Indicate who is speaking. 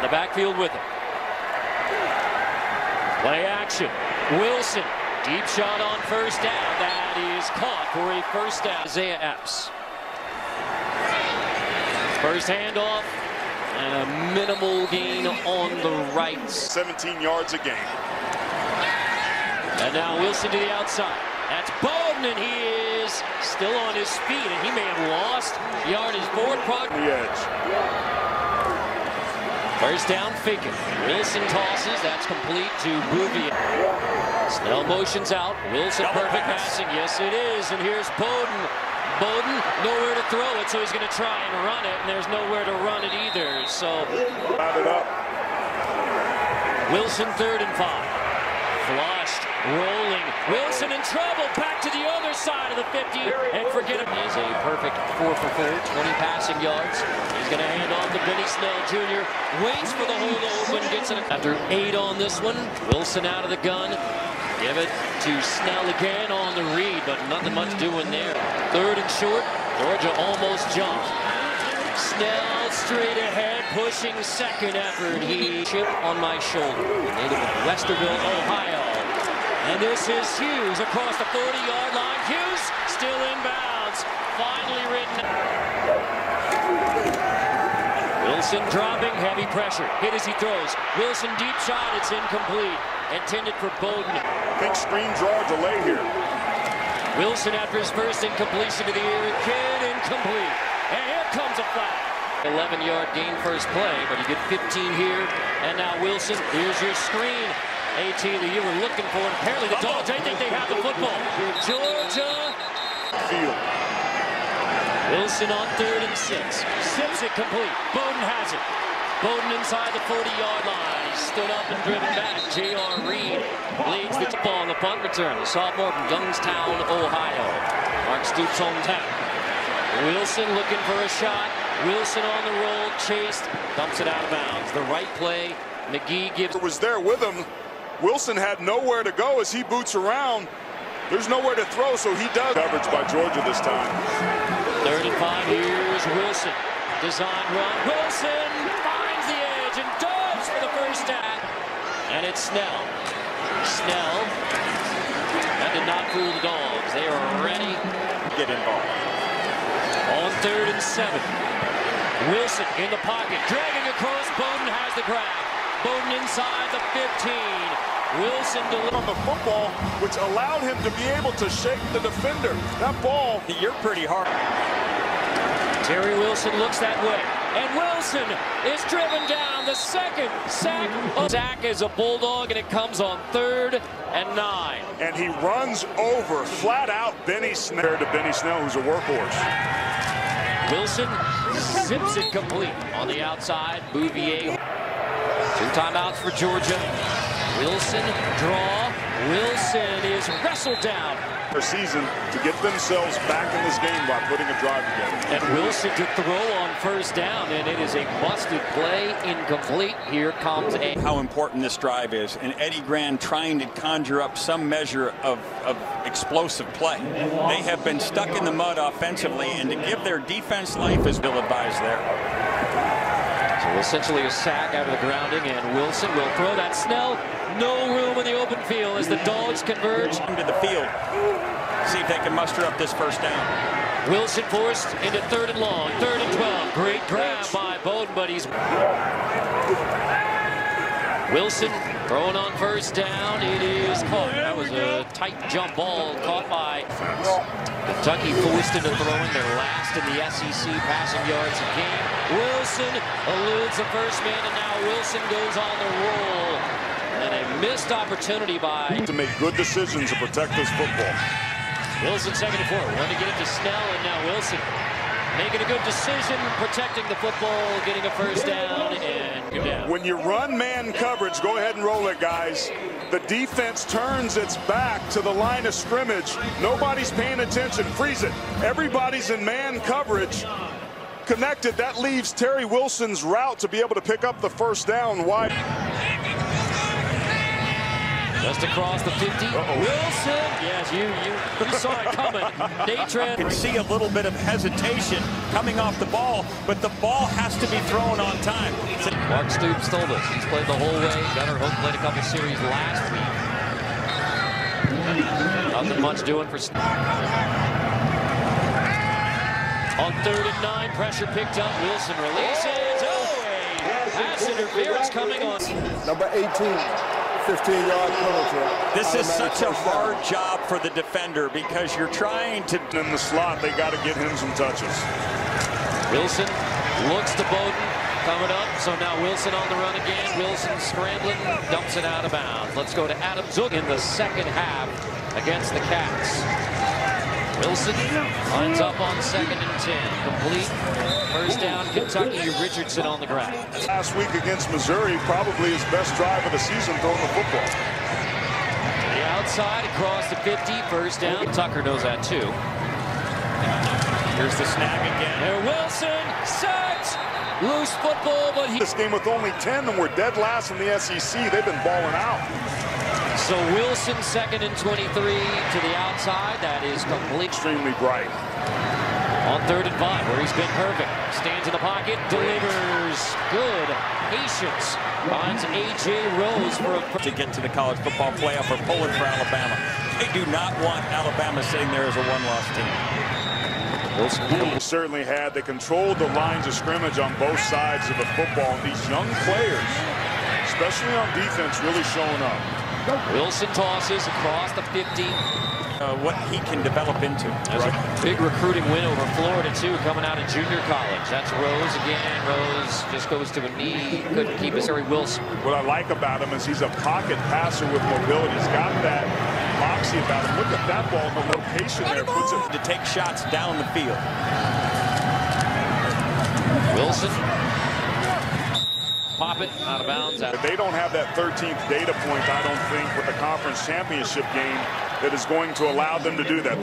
Speaker 1: in the backfield with him. Play action. Wilson. Deep shot on first down. That is caught for a first down. Isaiah Epps. First handoff. And a minimal gain on the right.
Speaker 2: 17 yards a game.
Speaker 1: And now Wilson to the outside. That's Bowden, and he is still on his feet, and he may have lost yardage forward.
Speaker 2: The edge.
Speaker 1: First down, faking. Wilson tosses. That's complete to Bouvier. Snell motions out. Wilson perfect passing. Yes, it is. And here's Bowden. Bowden nowhere to throw it, so he's going to try and run it, and there's nowhere to run it either. So
Speaker 2: it up.
Speaker 1: Wilson 3rd and 5. Flushed, rolling. Wilson in trouble. Back to the other side of the 50, and forget it. He's a perfect 4 for 4, 20 passing yards. He's going to hand off to Benny Snell Jr. Waits for the hole to open, gets it after 8 on this one. Wilson out of the gun. Give it to Snell again on the read, but nothing much doing there. 3rd and short. Georgia almost jumped. Snell straight ahead, pushing second effort. He chip on my shoulder. Native of Westerville, Ohio. And this is Hughes across the 40-yard line. Hughes still inbounds. Finally written. Wilson dropping, heavy pressure. Hit as he throws. Wilson deep shot, it's incomplete. Intended for Bowden.
Speaker 2: Big screen draw delay here.
Speaker 1: Wilson after his first incompletion to the air again, incomplete. And here comes a flag. 11-yard gain first play, but you get 15 here. And now Wilson, here's your screen. AT that you were looking for. And apparently the Dogs, they think they have the football. Georgia.
Speaker 2: Field.
Speaker 1: Wilson on 3rd and 6. Sips it complete. Bowden has it. Bowden inside the 40-yard line. He stood up and driven back. J.R. Reed leads the ball on the punt return. The sophomore from Youngstown, Ohio. Mark Stoops' hometown. Wilson looking for a shot. Wilson on the roll, chased, dumps it out of bounds. The right play, McGee gives.
Speaker 2: Was there with him. Wilson had nowhere to go as he boots around. There's nowhere to throw, so he does. Coverage by Georgia this time.
Speaker 1: 3rd and 5, here's Wilson. Design run. Wilson finds the edge and dives for the first down. And it's Snell. Snell. That did not fool the Dogs. They are ready to get involved. On 3rd and 7. Wilson in the pocket. Dragging across. Bowden has the grab. Bowden inside the 15. Wilson delivers
Speaker 2: on the football, which allowed him to be able to shake the defender. That ball.
Speaker 1: You're pretty hard. Terry Wilson looks that way, and Wilson is driven down. The second sack. Sack is a Bulldog, and it comes on 3rd and 9.
Speaker 2: And he runs over flat out Benny Snell to Benny Snell, who's a workhorse.
Speaker 1: Wilson zips it complete on the outside. Bouvier. 2 timeouts for Georgia. Wilson draw. Wilson is wrestled down.
Speaker 2: Their season to get themselves back in this game by putting a drive together.
Speaker 1: And Wilson to throw on first down, and it is a busted play, incomplete. Here comes a.
Speaker 3: How important this drive is, and Eddie Grand trying to conjure up some measure of explosive play. They have been stuck in the mud offensively, and to give their defense life is ill advised there.
Speaker 1: So essentially a sack out of the grounding, and Wilson will throw that. Snell, no room in the open field as the Dogs converge.
Speaker 3: Into the field, see if they can muster up this first down.
Speaker 1: Wilson forced into 3rd and long, 3rd and 12. Great grab by Bowden, but he's. Wilson throwing on first down. It is caught. That was a tight jump ball caught by Kentucky, forced into throwing. Their last in the SEC passing yards a game. Wilson eludes the first man, and now Wilson goes on the roll. And a missed opportunity by.
Speaker 2: To make good decisions to protect this football.
Speaker 1: Wilson 2nd and 4. Want to get it to Snell, and now Wilson making a good decision, protecting the football, getting a first down, and good down.
Speaker 2: When you run man coverage, go ahead and roll it, guys. The defense turns its back to the line of scrimmage. Nobody's paying attention. Freeze it. Everybody's in man coverage. Connected. That leaves Terry Wilson's route to be able to pick up the first down wide.
Speaker 1: Just across the 50. Wilson. Yes, you saw it coming. Deandre.
Speaker 3: You can see a little bit of hesitation coming off the ball, but the ball has to be thrown on time.
Speaker 1: Mark Stoops told us he's played the whole way. Gunnar Hook played a couple series last week. Nothing much doing for on 3rd and 9, pressure picked up. Wilson releases. Oh, a pass interference coming on.
Speaker 4: Number 18, 15-yard penalty.
Speaker 3: This is such a hard job for the defender because you're trying to.
Speaker 2: In the slot, they got to get him some touches.
Speaker 1: Wilson looks to Bowden. Covered up, so now Wilson on the run again. Wilson scrambling, dumps it out of bounds. Let's go to Adam Zook in the second half against the Cats. Wilson lines up on 2nd and 10. Complete. First down, Kentucky. Richardson on the ground.
Speaker 2: Last week against Missouri, probably his best drive of the season throwing the football.
Speaker 1: The outside across the 50. First down. Tucker knows that too.
Speaker 3: Here's the snag again.
Speaker 1: There, Wilson sacked. Loose football, but
Speaker 2: This game with only 10, and we're dead last in the SEC. They've been balling out.
Speaker 1: So Wilson 2nd and 23 to the outside. That is complete.
Speaker 2: Extremely bright.
Speaker 1: On 3rd and 5, where he's been perfect. Stands in the pocket, delivers. Good patience. Finds A.J. Rose for a...
Speaker 3: To get to the college football playoff or pulling for Alabama. They do not want Alabama sitting there as a one-loss team.
Speaker 2: Wilson certainly had. They controlled the lines of scrimmage on both sides of the football. And these young players, especially on defense, really showing up.
Speaker 1: Wilson tosses across the 50.
Speaker 3: What he can develop into.
Speaker 1: That's a big recruiting win over Florida, too, coming out of junior college. That's Rose again. Rose just goes to a knee. Couldn't keep it. Harry Wilson.
Speaker 2: What I like about him is he's a pocket passer with mobility. He's got that moxie about him. Look at that ball, the location there. Puts it
Speaker 3: To take shots down the field.
Speaker 1: Wilson. Pop it out of bounds.
Speaker 2: They don't have that 13th data point, I don't think, with the conference championship game that is going to allow them to do that.